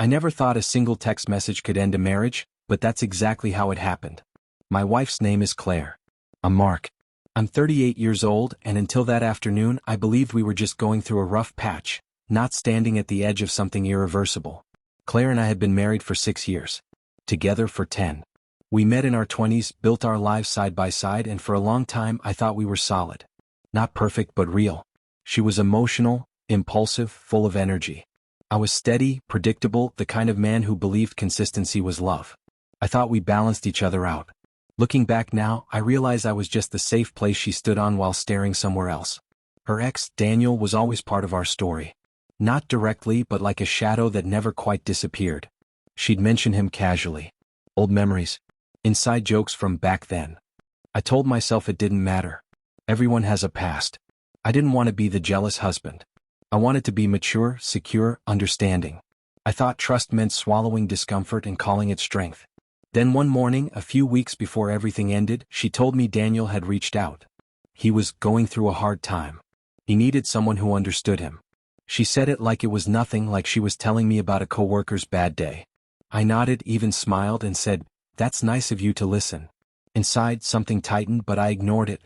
never thought a single text message could end a marriage, but that's exactly how it happened. My wife's name is Claire. I'm Mark. I'm 38 years old, and until that afternoon I believed we were just going through a rough patch, not standing at the edge of something irreversible. Claire and I had been married for 6 years. Together for 10. We met in our 20s, built our lives side by side, and for a long time I thought we were solid. Not perfect but real. She was emotional, impulsive, full of energy. I was steady, predictable, the kind of man who believed consistency was love. I thought we balanced each other out. Looking back now, I realize I was just the safe place she stood on while staring somewhere else. Her ex, Daniel, was always part of our story. Not directly, but like a shadow that never quite disappeared. She'd mention him casually. Old memories. Inside jokes from back then. I told myself it didn't matter. Everyone has a past. I didn't want to be the jealous husband. I wanted to be mature, secure, understanding. I thought trust meant swallowing discomfort and calling it strength. Then one morning, a few weeks before everything ended, she told me Daniel had reached out. He was going through a hard time. He needed someone who understood him. She said it like it was nothing, like she was telling me about a coworker's bad day. I nodded, even smiled, and said, "That's nice of you to listen." Inside, something tightened, but I ignored it.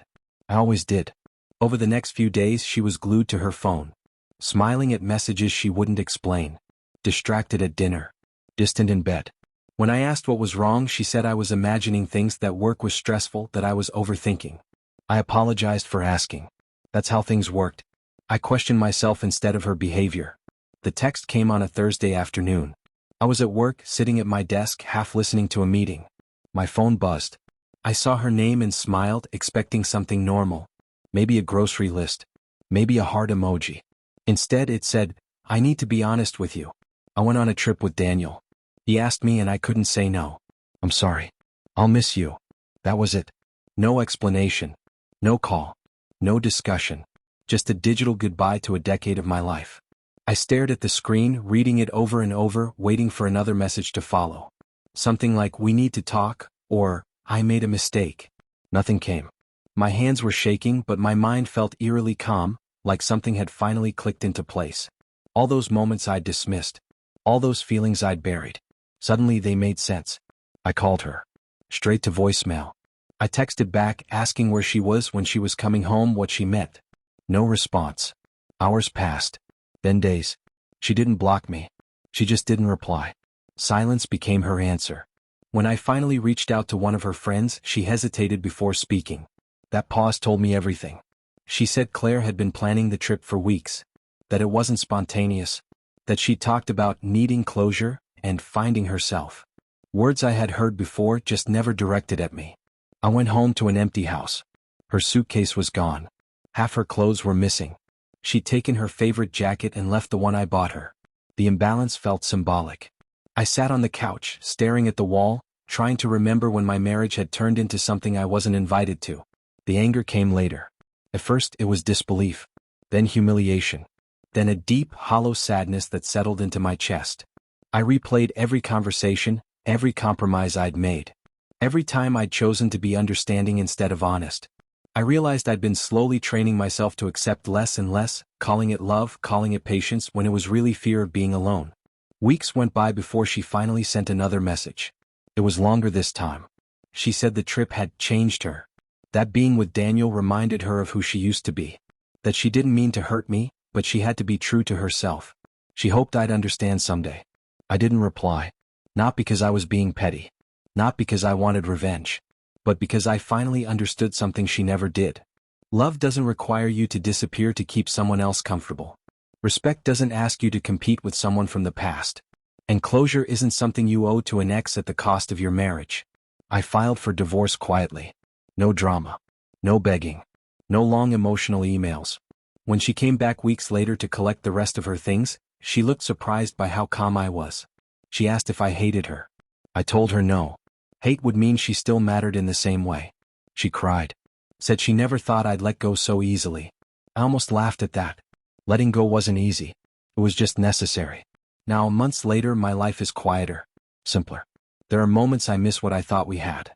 I always did. Over the next few days, she was glued to her phone. Smiling at messages she wouldn't explain. Distracted at dinner. Distant in bed. When I asked what was wrong, she said I was imagining things, that work was stressful, that I was overthinking. I apologized for asking. That's how things worked. I questioned myself instead of her behavior. The text came on a Thursday afternoon. I was at work, sitting at my desk, half listening to a meeting. My phone buzzed. I saw her name and smiled, expecting something normal. Maybe a grocery list. Maybe a heart emoji. Instead it said, "I need to be honest with you. I went on a trip with Daniel. He asked me and I couldn't say no. I'm sorry. I'll miss you." That was it. No explanation. No call. No discussion. Just a digital goodbye to a decade of my life. I stared at the screen, reading it over and over, waiting for another message to follow. Something like, "We need to talk," or, "I made a mistake." Nothing came. My hands were shaking, but my mind felt eerily calm, like something had finally clicked into place. All those moments I'd dismissed. All those feelings I'd buried. Suddenly they made sense. I called her. Straight to voicemail. I texted back, asking where she was, when she was coming home, what she meant. No response. Hours passed. Then days. She didn't block me. She just didn't reply. Silence became her answer. When I finally reached out to one of her friends, she hesitated before speaking. That pause told me everything. She said Claire had been planning the trip for weeks. That it wasn't spontaneous. That she talked about needing closure and finding herself. Words I had heard before, just never directed at me. I went home to an empty house. Her suitcase was gone. Half her clothes were missing. She'd taken her favorite jacket and left the one I bought her. The imbalance felt symbolic. I sat on the couch, staring at the wall, trying to remember when my marriage had turned into something I wasn't invited to. The anger came later. At first it was disbelief. Then humiliation. Then a deep, hollow sadness that settled into my chest. I replayed every conversation, every compromise I'd made. Every time I'd chosen to be understanding instead of honest. I realized I'd been slowly training myself to accept less and less, calling it love, calling it patience, when it was really fear of being alone. Weeks went by before she finally sent another message. It was longer this time. She said the trip had changed her. That being with Daniel reminded her of who she used to be. That she didn't mean to hurt me, but she had to be true to herself. She hoped I'd understand someday. I didn't reply. Not because I was being petty. Not because I wanted revenge. But because I finally understood something she never did. Love doesn't require you to disappear to keep someone else comfortable. Respect doesn't ask you to compete with someone from the past. And closure isn't something you owe to an ex at the cost of your marriage. I filed for divorce quietly. No drama. No begging. No long emotional emails. When she came back weeks later to collect the rest of her things, she looked surprised by how calm I was. She asked if I hated her. I told her no. Hate would mean she still mattered in the same way. She cried. Said she never thought I'd let go so easily. I almost laughed at that. Letting go wasn't easy. It was just necessary. Now, months later, my life is quieter. Simpler. There are moments I miss what I thought we had.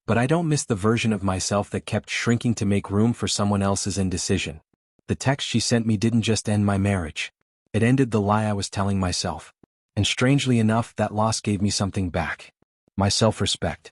But I don't miss the version of myself that kept shrinking to make room for someone else's indecision. The text she sent me didn't just end my marriage. It ended the lie I was telling myself. And strangely enough, that loss gave me something back. My self-respect.